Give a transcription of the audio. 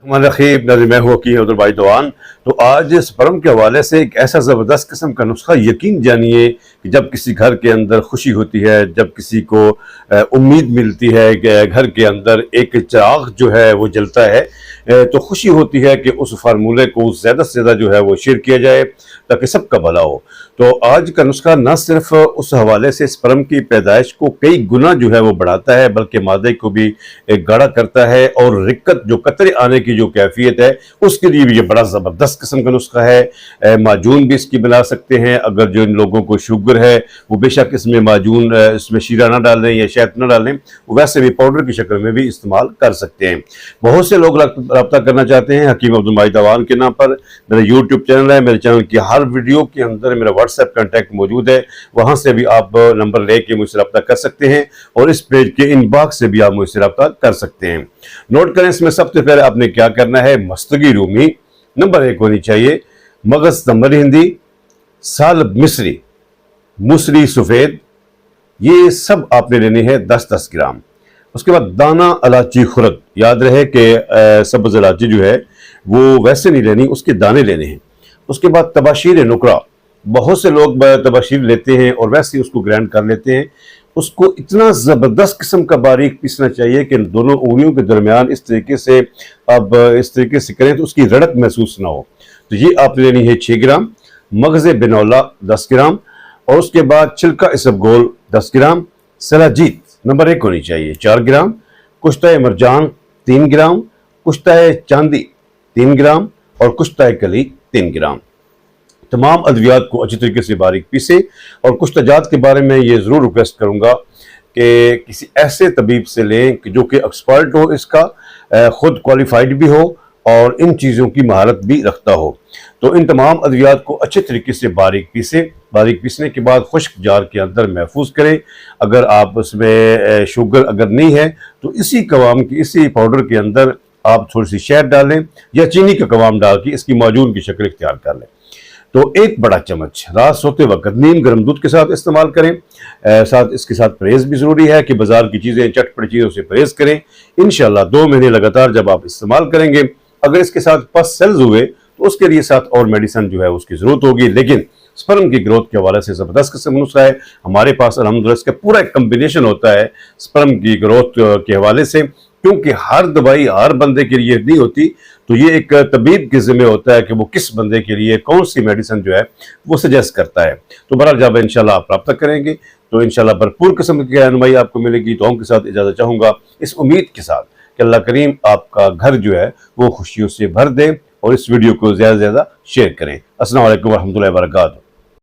रखीब नाज़रीन, मैं हूँ वकील अब्दुल दवान। तो आज स्पर्म के हवाले से एक ऐसा ज़बरदस्त किस्म का नुस्खा यकीन जानिए कि जब किसी घर के अंदर खुशी होती है, जब किसी को उम्मीद मिलती है कि घर के अंदर एक चिराग जो है वो जलता है, तो खुशी होती है कि उस फार्मूले को ज़्यादा से ज़्यादा जो है वो शेयर किया जाए ताकि सबका भला हो। तो आज का नुस्खा न सिर्फ उस हवाले से स्पर्म की पैदाइश को कई गुना जो है वो बढ़ाता है, बल्कि मादे को भी गाढ़ा करता है और रिक्कत जो कतरे आने की जो कैफियत है उसके लिए भी ये बड़ा ज़बरदस्त किस्म का नुस्खा है। माजून भी इसकी बना सकते हैं। अगर जो इन लोगों को शुगर है वो बेशक इसमें माजून, इसमें शीरा ना डालें या शहद ना डालें, वो वैसे भी पाउडर की शक्ल में भी इस्तेमाल कर सकते हैं। बहुत से लोग रब्ता करना चाहते हैं हकीम अब्दुल दवान के नाम पर। मेरा यूट्यूब चैनल है, मेरे चैनल की हर वीडियो के अंदर मेरा व्हाट्सएप कॉन्टैक्ट मौजूद है, वहाँ से भी आप नंबर लेके मुझसे रब्ता कर सकते हैं और इस पेज के इनबॉक्स से भी आप मुझसे रब्ता कर सकते हैं। नोट करें, इसमें सबसे पहले आपने क्या करना है, मस्तगी रूमी नंबर 1 होनी चाहिए, मगज तमर हिंदी, साल मिस्री, मूसली सफ़ेद, ये सब आपने लेनी है 10-10 ग्राम। उसके बाद दाना इलायची खुरद, याद रहे कि सब्ज़ इलायची जो है वो वैसे नहीं लेनी, उसके दाने लेने हैं। उसके बाद तबाशीर नुकरा, बहुत से लोग तबाशीर लेते हैं और वैसे ही उसको ग्राइंड कर लेते हैं। उसको इतना ज़बरदस्त किस्म का बारीक पीसना चाहिए कि दोनों उंगलियों के दरमियान इस तरीके से करें तो उसकी रड़क महसूस ना हो। तो ये आप लेनी है 6 ग्राम, मगज़ बिनौला 10 ग्राम, और उसके बाद छिलका इसबगोल 10 ग्राम, सलाजीत नंबर 1 होनी चाहिए 4 ग्राम, कुश्ता मरजान 3 ग्राम, कुश्ता चांदी 3 ग्राम और कुश्ता कली 3 ग्राम। तमाम अद्वियात को अच्छी तरीके से बारीक पीसे। और कुछ तजात के बारे में ये ज़रूर रिक्वेस्ट करूँगा कि किसी ऐसे तबीब से लें कि जो कि एक्सपर्ट हो, इसका ख़ुद क्वालिफाइड भी हो और इन चीज़ों की महारत भी रखता हो। तो इन तमाम अद्वियात को अच्छे तरीके से बारीक पीसे। बारीक पीसने के बाद खुश्क जार के अंदर महफूज करें। अगर आप उसमें शुगर अगर नहीं है तो इसी कवाम की, इसी पाउडर के अंदर आप थोड़ी सी शहद डालें या चीनी का कवाम डाल के इसकी माजून की शक्ल इख्तियार कर लें। तो 1 बड़ा चम्मच रात सोते वक्त नीम गर्म दूध के साथ इस्तेमाल करें। इसके साथ परहेज़ भी ज़रूरी है कि बाज़ार की चीज़ें, चटपटी चीज़ों से परहेज़ करें। इंशाल्लाह 2 महीने लगातार जब आप इस्तेमाल करेंगे, अगर इसके साथ पस सेल्स हुए तो उसके लिए साथ और मेडिसिन जो है उसकी ज़रूरत होगी। लेकिन स्पर्म की ग्रोथ के हवाले से ज़बरदस्त किस्म नुस्खा है हमारे पास अल्हम्दुलिल्लाह। इसका पूरा एक कम्बिनेशन होता है स्पर्म की ग्रोथ के हवाले से, क्योंकि हर दवाई हर बंदे के लिए नहीं होती। तो ये एक तबीब के ज़िम्मे होता है कि वो किस बंदे के लिए कौन सी मेडिसिन जो है वो सजेस्ट करता है। तो बहरहाल जब इंशाल्लाह आप प्राप्त करेंगे तो इंशाल्लाह भरपूर किस्म की रहनुमाई आपको मिलेगी। तो के साथ इजाज़त चाहूँगा इस उम्मीद के साथ कि अल्लाह करीम आपका घर जो है वो खुशियों से भर दे, और इस वीडियो को ज़्यादा से ज़्यादा शेयर करें। अस्सलाम वालेकुम व रहमतुल्लाहि व बरकातहू।